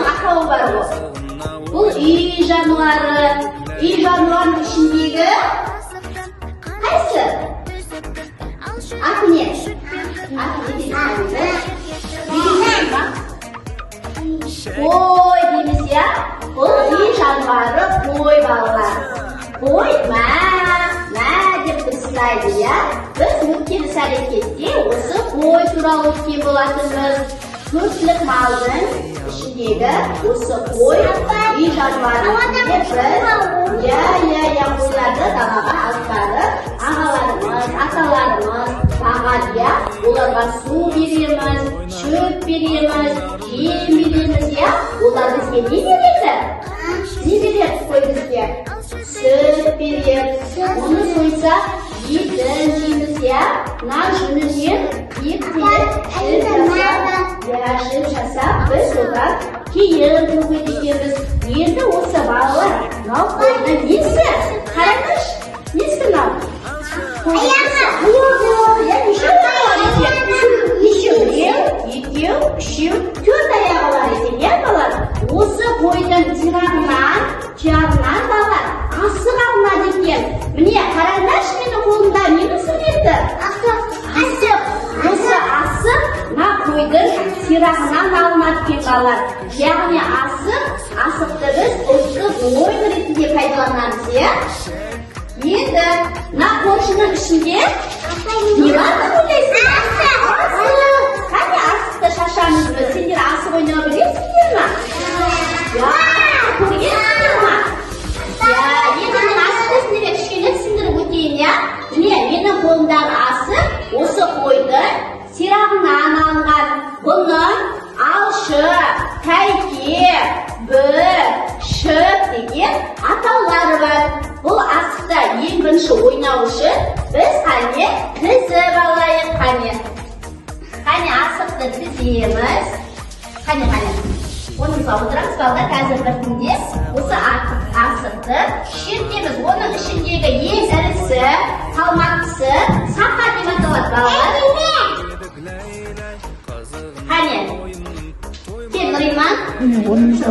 Ақауы бар бұл. Бұл үй жануары. Үй жануарының ішіндегі қайсы? Аты не? Қой дейміз, я? Бұл үй жануары қой балалар. Қой мә деп дыбыстайды, я? Біз өткен іс-әрекетте осы қой туралы өткен болатынбыз. Көпшілік малдың ішіндегі осы қой үй жануары. Қойларды далаға алып барып, ағаларымыз, аталарымыз бағады, оларға су береміз, шөп береміз, жем береміз, олар бізге не береді? Не береді қой бізге? Сүт береді. Оны сойса, етін жейміз, мына жүнінен жіп жасап, біз одан кейін төгетеміз. Енді осы балалар, мынау қойдың несі? Қараңыз, несі мынау? Аяғы. Нешеу аяғы екен? Нешеу? Екеу, үшеу, төрт аяғы бар екен, балалар? Осы қойдың жағынан балалар асық алынады екен. Міне, қараңдаршы, менің қолымда нені сөйледі? Асық. Осы асық мына қойдың сирағынан алынады екен, балалар. Яғни асықты біз ұлттық ойын ретінде пайдаланамыз, Енді, мына қойшының ішінде не бар деп ойлайсың? Асық. Қане асықты шашамыз біз? Сендер асық ойнау білесіңдер ме? Көргенсіңдер ме? Енді мен асықты сендерге кішкене түсіндіріп өтейін, Міне, менің қолымдағы асық осы қойдың сирағынан алынған. Бұның алшы, тәйке, шөп деген атаулары бар. Бұл асықта ең бірінші ойнау үшін біз қане тізіп алайық. Қане асықты тіземіз. Қане. Оныңызға отырамыз, балдар, қазір біртінде осы асықты шертеміз. Оның ішіндегі ең ірісі, салмақтысы сақа деп аталады, балдар. Қане, кел Нұриман.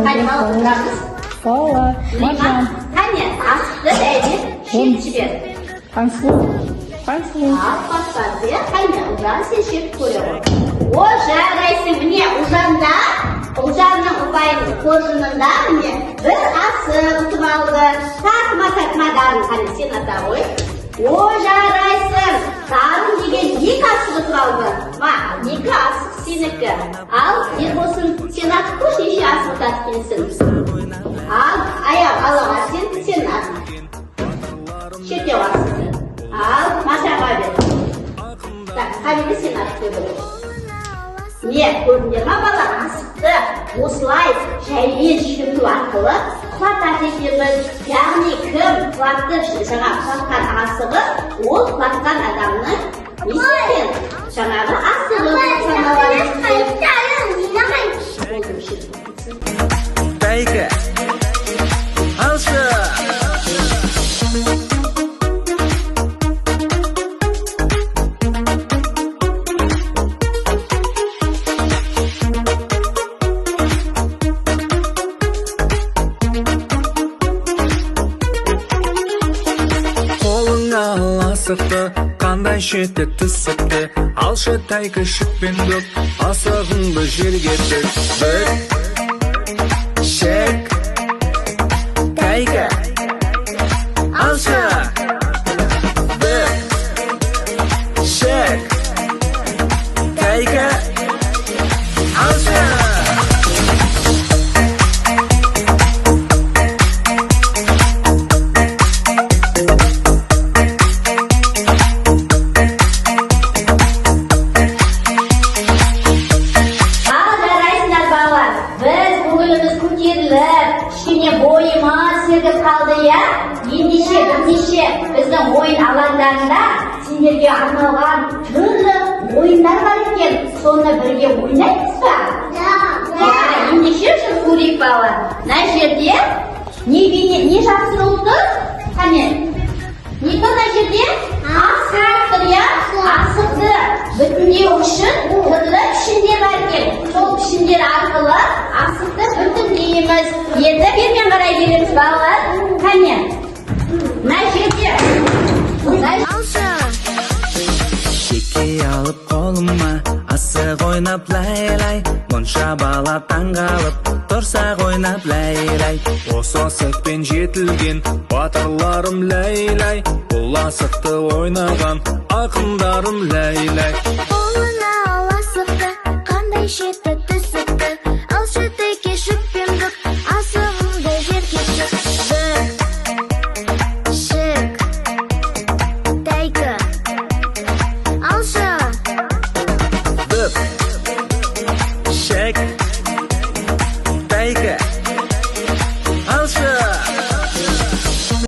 Қане, мал отырамыз. Нұриман, қане, асықты дәйдеп шеріп жібер. Қаңсылу. Баспады, қане, ұлжан сен шеріп көреді. О, жарайсың, міне, Ұлжанның ұпайының қоржынында міне бір асық ұтып алды. Тартма дарын, қане, сен ата ғой. О, жарайсың, дарын деген екі асық ұтып алды. Екі асық сенікі. Ал, Ербосын, сен атып көш, неше асық ұтады екенсің. Ал, аяқ алаға сен атып. Шертеу асықты. Ал, Машаға бер. Қабелі сен атып көбір. Не, көрдіңдер ма балар, асықты осылай жаймен шерту арқылы құлатады екенбіз. Яғни кім құлатқан асығы, ол құлатқан адамның несі екен? Жаңағы асығы саналады. Тәйкі, алшы! Қандай шеті түсіпті, алшы тәйкі шықпен дөк, асығыңды жерге төк. Бір, шек, тәйкі, алшы. Бір, шек, тәйкі, алшы. Біздің ойын алаңдарында сендерге арналған түрлі ойындар бар екен. Соны бірге ойнаймыз ба? Ендеше жүр көрейік балалар. Мына жерде не жасырылды? Қане, не мына жерде? Асық тұр, асықты bütünlüğü үшін түрлі пішіндер бар екен. Сол пішіндер арқылы асықты бүтіндейміз. Енді бермен қарай келеміз балалар. Қане. Мына жерде. Шеке алып қолыма асық ойнап лай-лай, мұнша бала таңғалып тұрсақ ойнап лай-лай. Осы асықпен жетілген батырларым лай-лай, бұл асықты ойнаған ақындарым лай-лай. Қолына ал асықты, қандай шеті түсікті, алшы теке шөппен бүк, асығымды жерге шық. Бүк, шік, тәйкі, алшы. Бүк, шек, тәйкі.